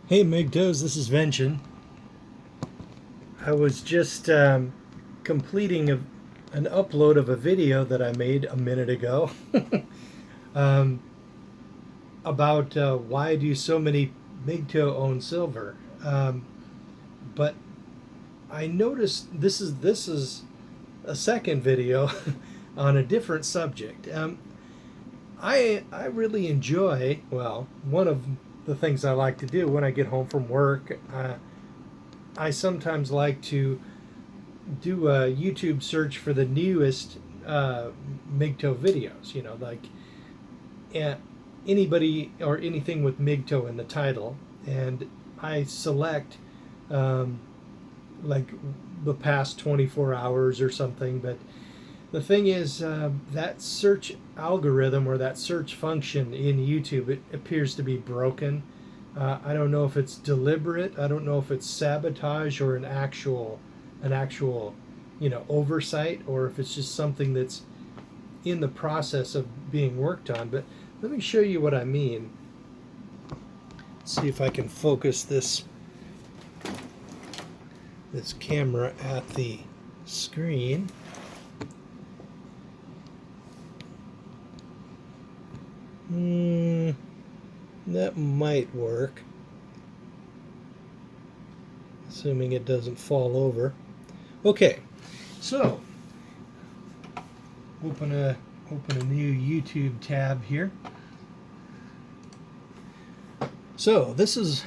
Hey MGTOWs, this is Vention. I was just completing an upload of a video that I made a minute ago um, about why do so many MGTOW own silver. But I noticed this is a second video on a different subject. I really enjoy, well, one of the things I like to do when I get home from work. I sometimes like to do a YouTube search for the newest MGTOW videos. You know, like uh, anybody or anything with MGTOW in the title, and I select um, like the past 24 hours or something. But the thing is, that search algorithm or that search function in YouTube, it appears to be broken. I don't know if it's deliberate. I don't know if it's sabotage or an actual, oversight, or if it's just something that's in the process of being worked on. But let me show you what I mean. Let's see if I can focus this camera at the screen. That might work, assuming it doesn't fall over. Okay, so open a new YouTube tab here. So this is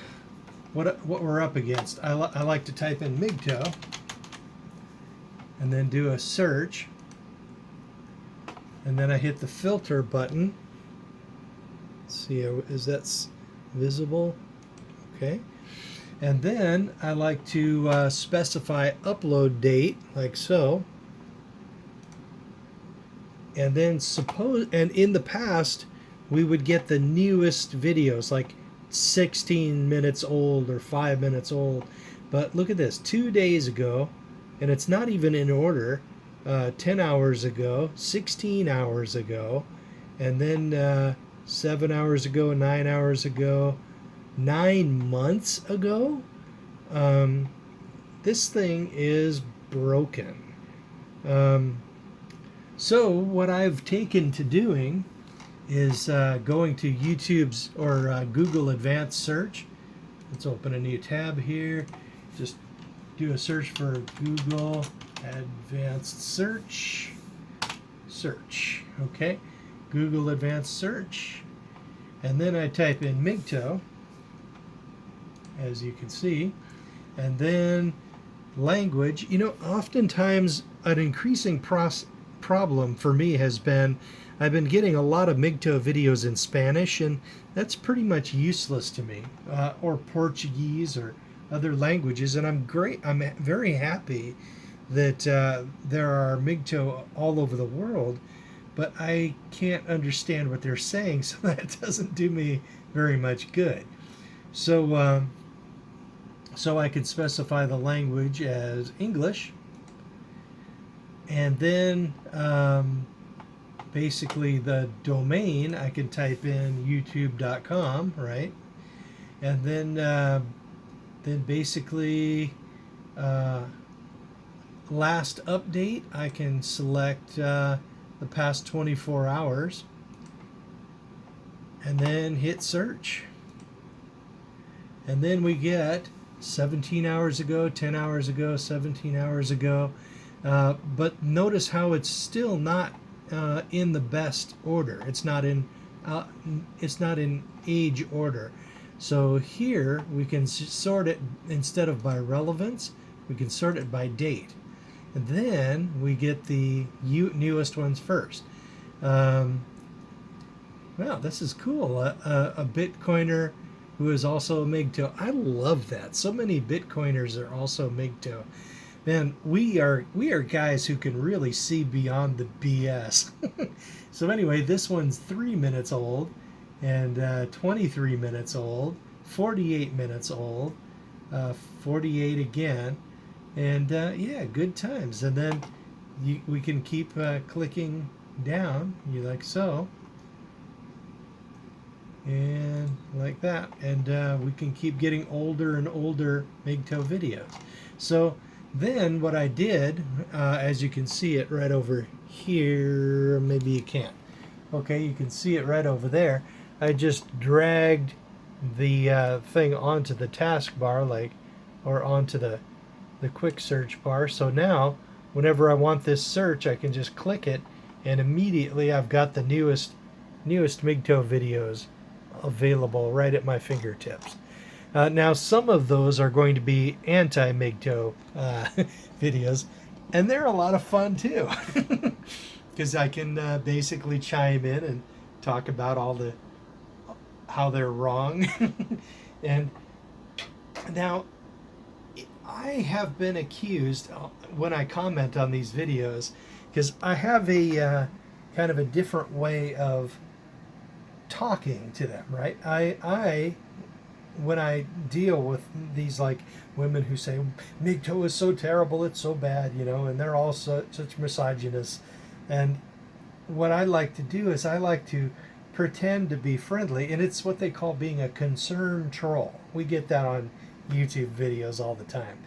what we're up against. I like to type in MGTOW and then do a search, and then I hit the filter button. Let's see, is that visible? Okay. And then I like to specify upload date, like so. And then and in the past, we would get the newest videos, like 16 minutes old or 5 minutes old. But look at this, 2 days ago, and it's not even in order, 10 hours ago, 16 hours ago, and then 7 hours ago, 9 hours ago, 9 months ago. This thing is broken. So what I've taken to doing is going to YouTube's or Google Advanced Search. Let's open a new tab here. Just do a search for Google Advanced Search. Search. Okay. Google Advanced Search. And then I type in MGTOW, as you can see. And then language. You know, oftentimes an increasing problem for me has been I've been getting a lot of MGTOW videos in Spanish, and that's pretty much useless to me, or Portuguese or other languages. And I'm very happy that there are MGTOW all over the world, but I can't understand what they're saying, so that doesn't do me very much good. So, so I could specify the language as English, and then basically the domain I can type in youtube.com, right? And then basically last update I can select the past 24 hours and then hit search, and then we get 17 hours ago, 10 hours ago, 17 hours ago. But notice how it's still not in the best order. It's not in age order. So here we can sort it, instead of by relevance, we can sort it by date, and then we get the newest ones first. Wow, this is cool. A Bitcoiner who is also a MGTOW. I love that. So many Bitcoiners are also MGTOW. Man, we are guys who can really see beyond the BS. So anyway, this one's 3 minutes old, and 23 minutes old, 48 minutes old, 48 again, and yeah, good times. And then we can keep clicking down, you like so. and like that, and we can keep getting older and older MGTOW videos. So then what I did, as you can see it right over here, maybe you can't. Okay, you can see it right over there. I just dragged the thing onto the taskbar, like, or onto the quick search bar. So now, whenever I want this search, I can just click it, and immediately I've got the newest MGTOW videos available right at my fingertips. Now, some of those are going to be anti-MGTOW videos, and they're a lot of fun too, because I can basically chime in and talk about how they're wrong. And now, I have been accused when I comment on these videos, because I have a kind of a different way of talking to them, right? I when I deal with these like women who say MGTOW is so terrible, it's so bad, and they're all such misogynists, and what I like to do is I like to pretend to be friendly, and it's what they call being a concerned troll. We get that on YouTube videos all the time.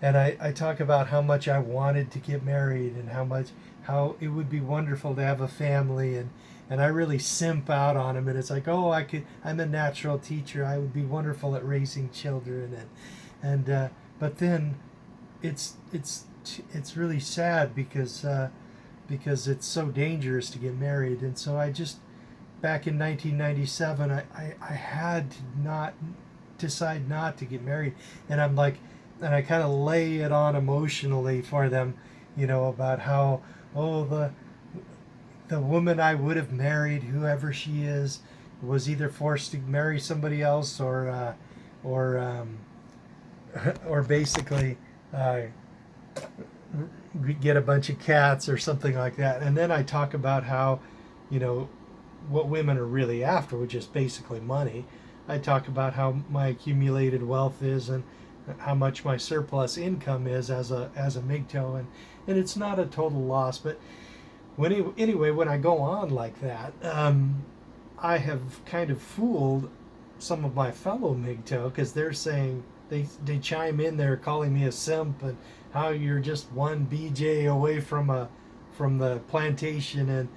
And I talk about how much I wanted to get married and how it would be wonderful to have a family, and I really simp out on them, and it's like, oh, I'm a natural teacher, I would be wonderful at raising children, and but then it's really sad because it's so dangerous to get married. And so I just, back in 1997, I had to not decide not to get married, and I kind of lay it on emotionally for them, about how, oh, the woman I would have married, whoever she is, was either forced to marry somebody else or or basically get a bunch of cats or something like that. And then I talk about how, what women are really after, which is basically money. I talk about how my accumulated wealth is, and how much my surplus income is as a MGTOW, and it's not a total loss. But anyway, when I go on like that, I have kind of fooled some of my fellow MGTOW, because they're saying, they chime in there calling me a simp, and how you're just one BJ away from the plantation,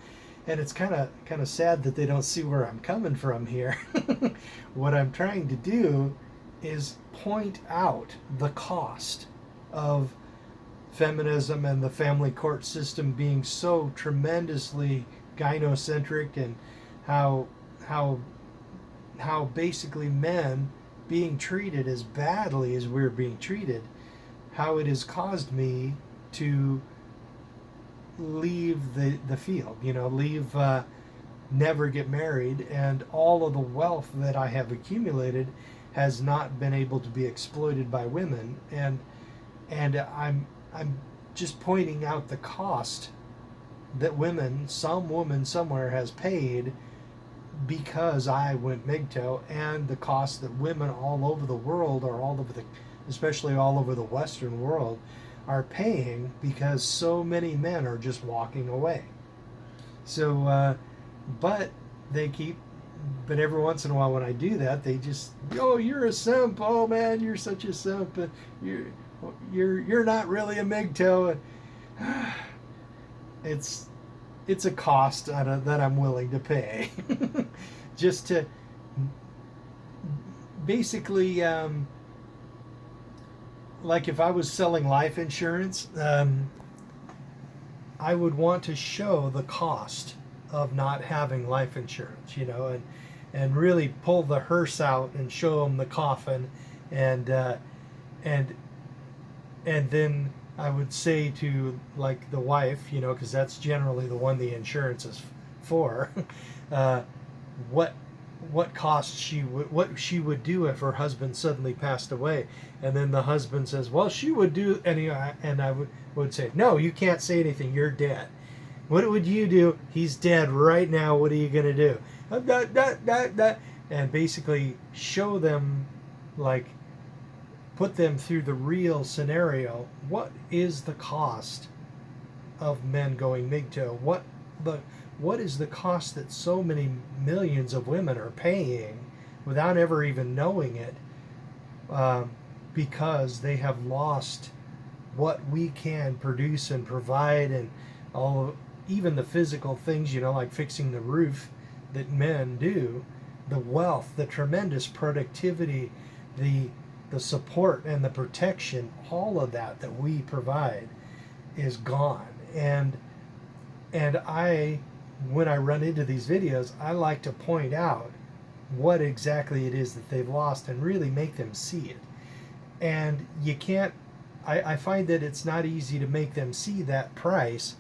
and it's kind of sad that they don't see where I'm coming from here. What I'm trying to do is point out the cost of feminism and the family court system being so tremendously gynocentric, and how basically men being treated as badly as we're being treated, how it has caused me to leave the field, leave, never get married, and all of the wealth that I have accumulated has not been able to be exploited by women, and I'm just pointing out the cost that some woman somewhere has paid because I went MGTOW, and the cost that women all over the world, or especially all over the Western world, are paying because so many men are just walking away. So, but every once in a while when I do that, they just, oh, you're a simp, oh man, you're such a simp, you're not really a MGTOW. It's a cost that I'm willing to pay, just to basically, like if I was selling life insurance, I would want to show the cost of not having life insurance, and really pull the hearse out and show them the coffin, and then I would say to, like, the wife, because that's generally the one the insurance is for, what she would do if her husband suddenly passed away, and then the husband says, well, she would do, and I would say, no, you can't say anything, you're dead. What would you do? He's dead right now. What are you gonna do? And basically show them, like, put them through the real scenario. What is the cost of men going MGTOW? what is the cost that so many millions of women are paying without ever even knowing it, um, because they have lost what we can produce and provide, and all of, even the physical things, like fixing the roof that men do, the wealth, the tremendous productivity, the support and the protection, all of that we provide is gone. And I, when I run into these videos, I like to point out what exactly it is that they've lost and really make them see it. And you can't, I find that it's not easy to make them see that price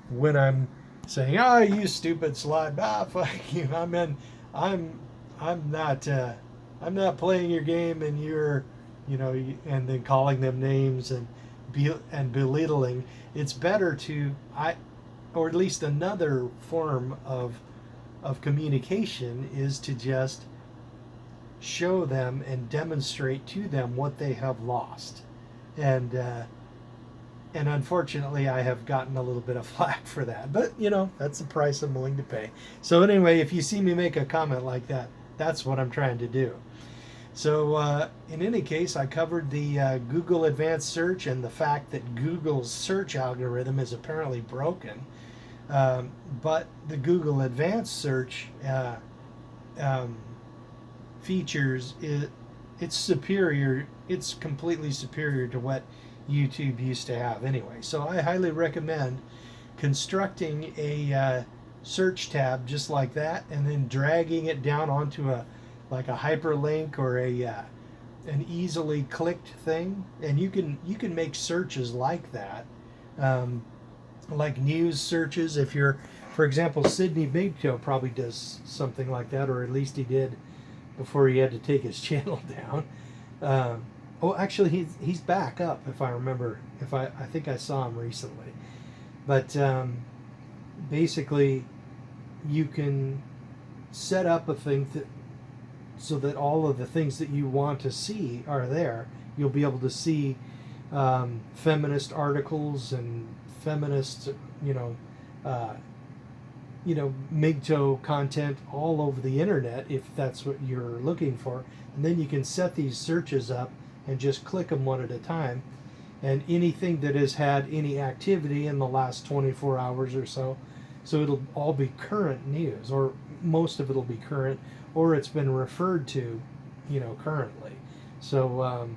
when I'm saying, "Oh, you stupid slut! Ah, fuck you! I'm not playing your game, and you're, and then calling them names and belittling." It's better to, or at least another form of communication is to just show them and demonstrate to them what they have lost. And unfortunately, I have gotten a little bit of flack for that. But, that's the price I'm willing to pay. So anyway, if you see me make a comment like that, that's what I'm trying to do. So in any case, I covered the Google Advanced Search and the fact that Google's search algorithm is apparently broken. But the Google Advanced Search features, it's superior. It's completely superior to what YouTube used to have anyway. So I highly recommend constructing a search tab just like that, and then dragging it down onto a hyperlink or an easily clicked thing, and you can make searches like that, like news searches. If you're, for example, Sydney MGTOW probably does something like that, or at least he did before he had to take his channel down. Oh, actually, he's back up, if I remember. I think I saw him recently. But basically, you can set up a thing so that all of the things that you want to see are there. You'll be able to see feminist articles and feminist, MGTOW content all over the internet, if that's what you're looking for. And then you can set these searches up and just click them one at a time. And anything that has had any activity in the last 24 hours or so it'll all be current news, or most of it'll be current, or it's been referred to, currently. So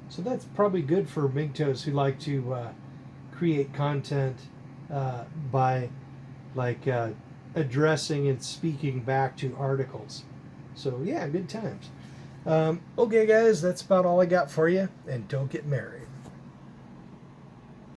so that's probably good for MGTOWs who like to create content by addressing and speaking back to articles. So yeah, good times. Okay, guys, that's about all I got for you, and don't get married.